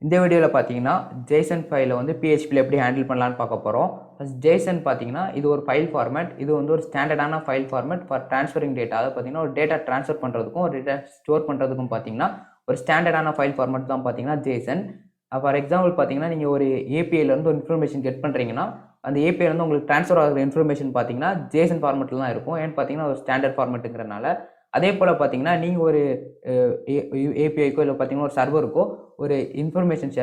இந்த வீடியோவில் பார்த்தீங்கன்னா JSON ஃபைலை வந்து PHP எப்படி ஹேண்டில் பண்ணலான்னு பார்க்க போகிறோம். ஃபர்ஸ்ட் JSON பார்த்தீங்கன்னா இது ஒரு ஃபைல் ஃபார்மேட். இது வந்து ஒரு ஸ்டாண்டர்டான file format for transferring data. அதாவது பார்த்தீங்கன்னா ஒரு டேட்டா ட்ரான்ஸ்ஃபர் பண்ணுறதுக்கும் ஒரு டேட்டா ஸ்டோர் பண்ணுறதுக்கும் பார்த்தீங்கன்னா ஒரு ஸ்டாண்டர்டான ஃபைல் ஃபார்மேட் தான் பார்த்தீங்கன்னா JSON. ஃபார் எக்ஸாம்பிள் பார்த்தீங்கன்னா நீங்கள் ஒரு ஏபிஐலேருந்து ஒரு இன்ஃபர்மேஷன் கெட் பண்ணுறீங்கன்னா அந்த ஏபிஐலேருந்து உங்களுக்கு ட்ரான்ஸ்ஃபர் ஆகிற இன்ஃபர்மேஷன் பார்த்தீங்கன்னா JSON ஃபார்மேட்டில் தான் இருக்கும். ஏன்னு பார்த்தீங்கன்னா ஒரு ஸ்டாண்டர்ட் ஃபார்மேட்டுங்கிறனால. அதே போல் பார்த்தீங்கன்னா நீங்கள் ஒரு ஏபிஐக்கோ இல்லை பார்த்தீங்கன்னா ஒரு சர்வருக்கோ ஒரு இன்ஃபர்மேஷன்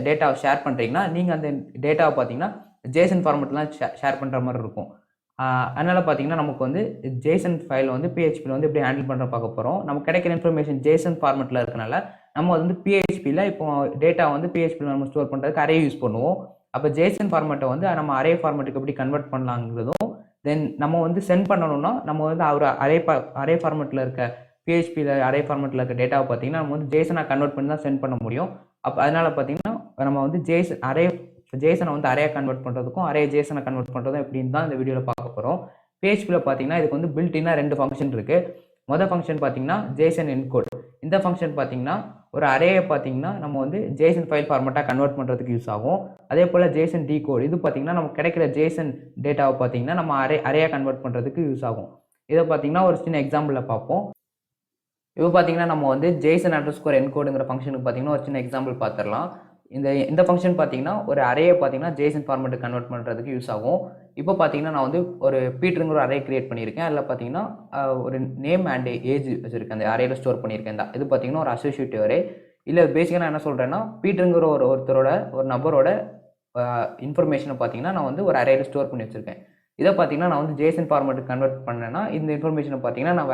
டேட்டாவை ஷேர் பண்ணுறீங்கன்னா நீங்கள் அந்த டேட்டாவை பார்த்தீங்கன்னா JSON ஃபார்மேட்லாம் ஷேர் பண்ணுற மாதிரி இருக்கும். அதனால் பார்த்தீங்கன்னா நமக்கு வந்து JSON ஃபைல் வந்து PHPயில் வந்து எப்படி ஹேண்டில் பண்ணுற பார்க்க போகிறோம். நமக்கு கிடைக்கிற இன்ஃபர்மேஷன் JSON ஃபார்மேட்டில் இருக்கனால நம்ம வந்து PHPயில் இப்போ டேட்டா வந்து PHPயில் நம்ம ஸ்டோர் பண்ணுறதுக்கு அரே யூஸ் பண்ணுவோம். அப்போ JSON ஃபார்மேட்டை வந்து நம்ம அரே ஃபார்மேட்டுக்கு எப்படி கன்வெர்ட் பண்ணலாங்கிறதும் தென் நம்ம வந்து சென்ட் பண்ணணும்னா நம்ம வந்து ஒரு அரே ஃபார்மேட்டில் இருக்க PHPயில் அரே ஃபார்மேட்டில் இருக்க டேட்டாவை பார்த்தீங்கன்னா நம்ம வந்து JSON-ஆக கன்வெர்ட் பண்ணி தான் சென்ட் பண்ண முடியும். அப்போ அதனால் பார்த்தீங்கன்னா நம்ம வந்து JSON-ஐ வந்து அரே கன்வெர்ட் பண்ணுறதுக்கும் அரே JSON-ஐ கன்வெர்ட் பண்ணுறதும் எப்படின்னு தான் இந்த வீடியோவில் பார்க்க போகிறோம். PHPயில் பார்த்தீங்கன்னா இதுக்கு வந்து பில்ட்-இன்னாக 2 ஃபங்க்ஷன் இருக்குது. மொதல் ஃபங்க்ஷன் பார்த்தீங்கன்னா JSON Encode. இந்த ஃபங்க்ஷன் பார்த்தீங்கன்னா ஒரு அரேயை பார்த்தீங்கன்னா நம்ம வந்து JSON ஃபைல் ஃபார்மேட்டாக கன்வெர்ட் பண்ணுறதுக்கு யூஸ் ஆகும். அதே போல் JSON decode இது பார்த்தீங்கன்னா நமக்கு கிடைக்கிற JSON டேட்டாவை பார்த்தீங்கன்னா நம்ம அரேயாக கன்வெர்ட் பண்ணுறதுக்கு யூஸ் ஆகும். இதை பார்த்தீங்கன்னா ஒரு சின்ன எக்ஸாம்பிளில் பார்ப்போம். இப்போ பார்த்தீங்கன்னா நம்ம வந்து JSON_encodeங்கிற ஃபங்க்ஷனுக்கு பார்த்தீங்கன்னா ஒரு சின்ன எக்ஸாம்பிள் பார்த்துடலாம். இந்த ஃபங்க்ஷன் பார்த்தீங்கன்னா ஒரு அரேயை பார்த்தீங்கன்னா JSON ஃபார்மேட்டுக்கு கன்வெர்ட் பண்ணுறதுக்கு யூஸ் ஆகும். இப்போ பார்த்தீங்கன்னா நான் வந்து ஒரு பீட்டருங்கிற ஒரு அரே கிரியேட் பண்ணியிருக்கேன். அதில் பார்த்தீங்கன்னா ஒரு நேம் அண்ட் ஏஜ் வச்சுருக்கேன். அந்த அரேயில் ஸ்டோர் பண்ணியிருக்கேன். இது பார்த்தீங்கன்னா ஒரு அசோசியேட்டிவ் அரே. இல்லை பேசிக்காக நான் என்ன சொல்கிறேன்னா பீட்டருங்கிற ஒரு நபரோட இன்ஃபர்மேஷனை பார்த்தீங்கன்னா நான் வந்து ஒரு அரேயில் ஸ்டோர் பண்ணி வச்சுருக்கேன். இதை பார்த்தீங்கன்னா நான் வந்து JSON ஃபார்மேட்டுக்கு கன்வெர்ட் பண்ணேன்னா இந்த இன்ஃபர்மேஷனை பார்த்தீங்கன்னா நான்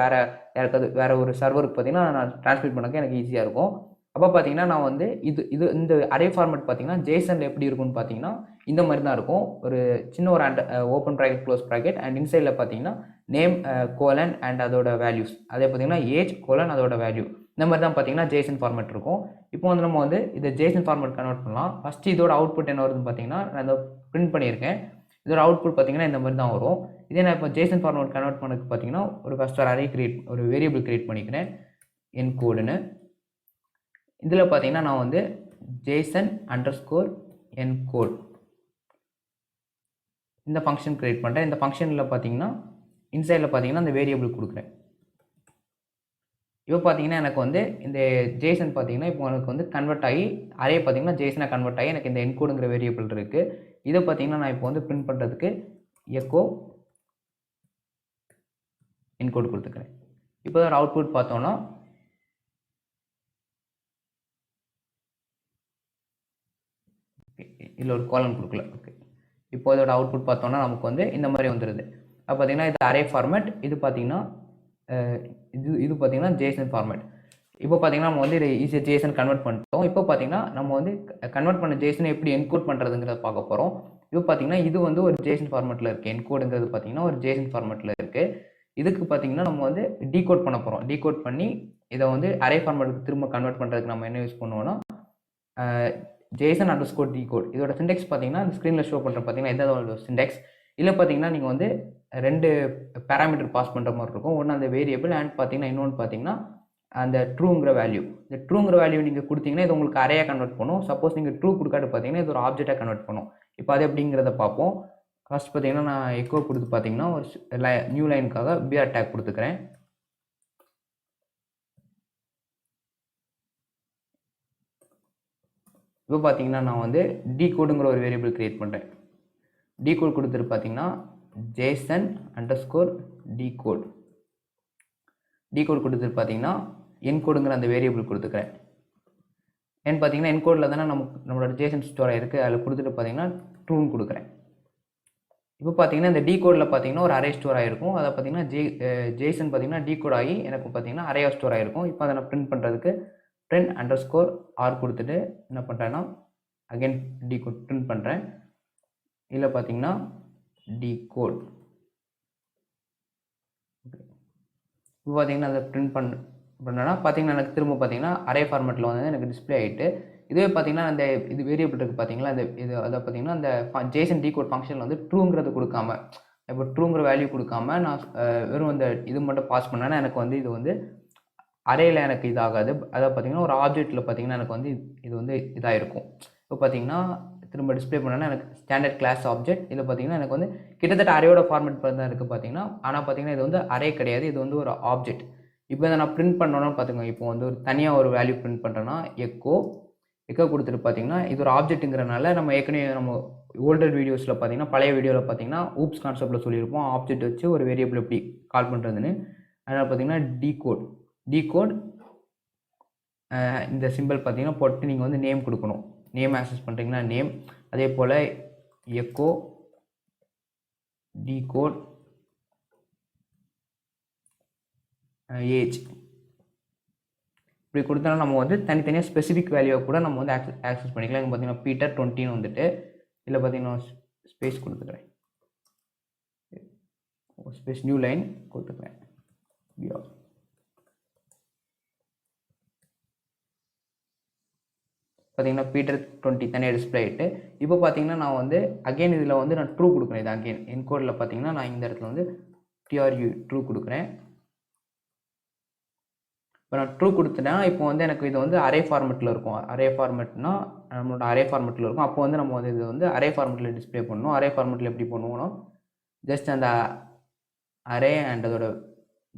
வேறு ஒரு சர்வருக்கு பார்த்தீங்கன்னா நான் ட்ரான்ஸ்மிட் பண்ணக்கு எனக்கு ஈஸியாக இருக்கும். அப்போ பார்த்தீங்கன்னா நான் வந்து இந்த அரே ஃபார்மேட் பார்த்தீங்கன்னா JSON எப்படி இருக்கும்னு பார்த்தீங்கன்னா இந்த மாதிரி தான் இருக்கும். ஒரு சின்ன ஒரு open bracket close bracket and இன்சைடில் பார்த்தீங்கன்னா நேம் கோலன் அண்ட் அதோட வேல்யூஸ், அதே பார்த்தீங்கன்னா ஏஜ் கோலன் அதோட வேல்யூ, இந்த மாதிரி தான் பார்த்தீங்கன்னா JSON ஃபார்மேட் இருக்கும். இப்போ வந்து நம்ம வந்து இதை JSON ஃபார்மேட் கன்வெர்ட் பண்ணலாம். ஃபஸ்ட்டு இதோட அவுட்புட் என்ன வருதுன்னு பார்த்தீங்கன்னா நான் இதை பிரிண்ட் பண்ணியிருக்கேன். இதோட அவுட்புட் பார்த்தீங்கன்னா இந்த மாதிரி தான் வரும். இதே நான் இப்போ JSON ஃபார்மேட் கன்வெர்ட் பண்ணதுக்கு பார்த்தீங்கன்னா ஃபஸ்ட் ஒரு அரே ஒரு வேரியபிள் கிரியேட் பண்ணிக்கிறேன் என்கோடுன்னு. இதில் பார்த்தீங்கன்னா நான் வந்து JSON_encode இந்த ஃபங்க்ஷன் கிரியேட் பண்ணுறேன். இந்த ஃபங்க்ஷனில் பார்த்தீங்கன்னா இன்சைடில் பார்த்தீங்கன்னா இந்த வேரியபிள் கொடுக்குறேன். இப்போ பார்த்தீங்கன்னா எனக்கு வந்து இந்த JSON பார்த்தீங்கன்னா இப்போ எனக்கு வந்து கன்வெர்ட் ஆகி அரே பார்த்தீங்கன்னா JSON-ஆக கன்வெர்ட் ஆகி எனக்கு இந்த என்கோடுங்கிற வேரியபிள் இருக்குது. இதை பார்த்தீங்கன்னா நான் இப்போ வந்து பிரிண்ட் பண்ணுறதுக்கு எக்கோ என்கோடு கொடுத்துக்கிறேன். இப்போ ஒரு அவுட்புட் பார்த்தோன்னா இதில் ஒரு காலம் கொடுக்கல. ஓகே, இப்போ இதோட அவுட்புட் பார்த்தோன்னா நமக்கு வந்து இந்த மாதிரி வந்துடுது. அப்போ பார்த்தீங்கன்னா இது அரே ஃபார்மேட், இது பார்த்தீங்கன்னா இது பார்த்தீங்கன்னா JSON ஃபார்மேட். இப்போ பார்த்தீங்கன்னா நம்ம வந்து இதை ஈஸியாக JSON கன்வெர்ட் பண்ணிட்டோம். இப்போ பார்த்தீங்கன்னா நம்ம வந்து கன்வெர்ட் பண்ண JSON எப்படி என்கோட் பண்ணுறதுங்கிறத பார்க்க போகிறோம். இப்போ பார்த்தீங்கன்னா இது வந்து ஒரு JSON ஃபார்மேட்டில் இருக்குது. என்கோடுங்கிறது பார்த்தீங்கன்னா ஒரு JSON ஃபார்மேட்டில் இருக்குது. இதுக்கு பார்த்தீங்கன்னா நம்ம வந்து டீகோட் பண்ண போகிறோம். டீகோட் பண்ணி இதை வந்து அரே ஃபார்மேட்டுக்கு திரும்ப கன்வெர்ட் பண்ணுறதுக்கு நம்ம என்ன யூஸ் பண்ணுவோம்னா JSON_decode இதோட சிண்டெக்ஸ் பார்த்தீங்கன்னா அந்த ஸ்க்ரீனில் ஷோ பண்ணுற பார்த்தீங்கன்னா எந்த சிண்டெக்ஸ் இல்லை பார்த்தீங்கன்னா நீங்கள் வந்து 2 பேராமீட்டர் பாஸ் பண்ணுற மாதிரி இருக்கும். ஒன்று அந்த வேரியபிள் அண்ட் பார்த்தீங்கன்னா இன்னொன்று பார்த்தீங்கன்னா அந்த ட்ரூங்கிற வேல்யூ. இந்த ட்ரூங்கிற வேல்யூ நீங்கள் கொடுத்தீங்கன்னா இது உங்களுக்கு அரேயாக கன்வெர்ட் பண்ணும். சப்போஸ் நீங்கள் ட்ரூ கொடுக்காட்டு பார்த்தீங்கன்னா இது ஒரு ஆப்ஜெக்டாக கன்வெர்ட் பண்ணும். இப்போ அது எப்படிங்கிறத பார்ப்போம். ஃபர்ஸ்ட் பார்த்தீங்கன்னா நான் எக்கோ கொடுத்து பார்த்தீங்கன்னா ஒரு நியூ லைனுக்காக பிஆர் டேக் கொடுத்துக்கிறேன். இப்போ பார்த்தீங்கன்னா நான் வந்து டீகோடுங்கிற ஒரு வேரியபிள் கிரியேட் பண்ணுறேன். டீகோட் கொடுத்துட்டு பார்த்தீங்கன்னா JSON_decode டீகோட் கொடுத்துட்டு பார்த்தீங்கன்னா என்கோடுங்கிற அந்த வேரியபிள் கொடுத்துக்கிறேன். ஏன்னு பார்த்தீங்கன்னா என்கோடில் தானே நம்மளோட JSON ஸ்டோர் ஆகிருக்கு. அதில் கொடுத்துட்டு பார்த்தீங்கன்னா ட்ரூன்னு கொடுக்குறேன். இப்போ பார்த்தீங்கன்னா இந்த டீகோடில் பார்த்தீங்கன்னா ஒரு அரே ஸ்டோர் ஆகிருக்கும். அதை பார்த்தீங்கன்னா JSON பார்த்தீங்கன்னா டீகோட் ஆகி எனக்கு பார்த்தீங்கன்னா அரேயாக ஸ்டோர் ஆகிருக்கும். இப்போ அதை நான் பிரிண்ட் பண்ணுறதுக்கு print_r கொடுத்துட்டு என்ன பண்ணுறேன்னா அகைன் டீகோட் பிரிண்ட் பண்ணுறேன். இதில் பார்த்தீங்கன்னா decode. இப்போ பார்த்தீங்கன்னா அதை பிரிண்ட் பண்ணேன்னா பார்த்தீங்கன்னா எனக்கு திரும்ப பார்த்தீங்கன்னா அரே ஃபார்மேட்டில் வந்து எனக்கு டிஸ்பிளே ஆகிட்டு, இதுவே பார்த்தீங்கன்னா அந்த இது வேரியபிள் இருக்குது பார்த்தீங்களா, அதை பார்த்தீங்கன்னா அந்த JSON decode ஃபங்க்ஷனில் வந்து ட்ரூங்கிறது கொடுக்காம, இப்போ ட்ரூங்கிற வேல்யூ கொடுக்காம நான் வெறும் அந்த இது மட்டும் பாஸ் பண்ணேன்னா எனக்கு வந்து இது வந்து அரேயில் எனக்கு இதாகாது. அதாவது பார்த்தீங்கன்னா ஒரு ஆப்ஜெக்ட்டில் பார்த்தீங்கன்னா எனக்கு வந்து இது வந்து இதாக இருக்கும். இப்போ பார்த்தீங்கன்னா திரும்ப டிஸ்பிளே பண்ணேன்னா எனக்கு ஸ்டாண்டர்ட் கிளாஸ் ஆப்ஜெக்ட். இதில் பார்த்தீங்கன்னா எனக்கு வந்து கிட்டத்தட்ட அரேயோட ஃபார்மேட் தான் இருக்குது பார்த்தீங்கன்னா. ஆனால் பார்த்தீங்கன்னா இது வந்து அரே கிடையாது, இது வந்து ஒரு ஆப்ஜெக்ட். இப்போ இதை நான் பிரிண்ட் பண்ணோன்னா பார்த்துக்கோங்க, இப்போ வந்து ஒரு தனியாக ஒரு வேல்யூ பிரிண்ட் பண்ணுறேன்னா எக்கோ கொடுத்துட்டு பார்த்தீங்கன்னா இது ஒரு ஆப்ஜெக்ட்டுங்கிறனால நம்ம ஏற்கனவே நம்ம ஓல்டர் வீடியோஸில் பார்த்தீங்கன்னா பழைய வீடியோவில் பார்த்தீங்கன்னா ஊப்ஸ் கான்செப்ட்டில் சொல்லியிருப்போம் ஆப்ஜெக்ட் வச்சு ஒரு வேரியபிள் எப்படி கால் பண்ணுறதுன்னு. அதனால் பார்த்தீங்கன்னா டீகோட் இந்த சிம்பிள் பார்த்தீங்கன்னா போட்டு நீங்கள் வந்து நேம் கொடுக்கணும். நேம் ஆக்சஸ் பண்ணுறீங்கன்னா நேம், அதே போல் எக்கோ டீகோட் ஏஜ் இப்படி கொடுத்தோன்னா நம்ம வந்து தனித்தனியாக ஸ்பெசிஃபிக் வேல்யூவை கூட நம்ம வந்து ஆக்சஸ் பண்ணிக்கலாம். இங்கே பார்த்தீங்கன்னா பீட்டர் 20ன்னு வந்துட்டு இதில் பார்த்தீங்கன்னா ஸ்பேஸ் கொடுத்துக்கிறேன், ஸ்பேஸ் நியூ லைன் கொடுத்துக்கிறேன். பார்த்தீங்கன்னா பீட்டர் 20 தனியாக டிஸ்பிளே ஆகிட்டு இப்போ பார்த்தீங்கன்னா நான் வந்து அகெயின் இதில் வந்து நான் ட்ரூ கொடுக்குறேன். இது அகெயின் என்கோடில் பார்த்தீங்கன்னா நான் இந்த இடத்துல வந்து ட்ரூ கொடுக்குறேன். இப்போ நான் ட்ரூ கொடுத்துட்டேன்னா இப்போ வந்து எனக்கு இது வந்து அரே ஃபார்மெட்டில் இருக்கும். அரே ஃபார்மெட்னா நம்மளோட அரே ஃபார்மெட்டில் இருக்கும். அப்போ வந்து நம்ம வந்து இது வந்து அரே ஃபார்மெட்டில் டிஸ்பிளே பண்ணணும். அரே ஃபார்மெட்டில் எப்படி பண்ணுவோம்னா ஜஸ்ட் அந்த அரே அண்ட் அதோட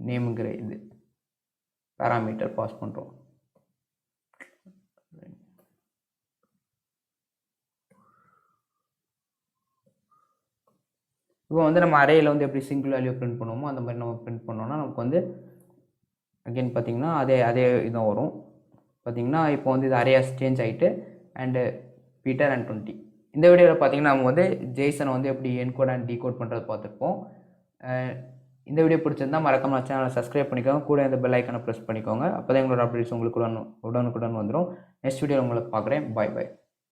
நேமுங்கிற இது பேராமீட்டர் பாஸ் பண்ணுறோம். இப்போ வந்து நம்ம அரேயில் வந்து எப்படி சிங்கிள் வேல்யூ பிரிண்ட் பண்ணுவோமோ அந்த மாதிரி நம்ம பிரிண்ட் பண்ணோம்னா நமக்கு வந்து அகெயின் பார்த்தீங்கன்னா அதே இதான் வரும். பார்த்தீங்கன்னா இப்போ வந்து இது அரேஸ் சேஞ்ச் ஆகிட்டு அண்டு பீட்டர் அண்ட் 20. இந்த வீடியோவில் பார்த்தீங்கன்னா நம்ம வந்து ஜேசனை வந்து எப்படி என்கோட் அண்ட் டீகோட் பண்ணுறது பார்த்துருப்போம். இந்த வீடியோ பிடிச்சிருந்தால் மறக்காம சேனலை சப்ஸ்கிரைப் பண்ணிக்கோங்க, கூட இந்த பெல் ஐக்கானை ப்ரெஸ் பண்ணிக்கோங்க. அப்போ தான் எங்களோட அப்டேட்ஸ் உங்களுக்கு உடனுக்குடன் வந்துடும். நெக்ஸ்ட் வீடியோவில் உங்களை பார்க்குறேன். பை.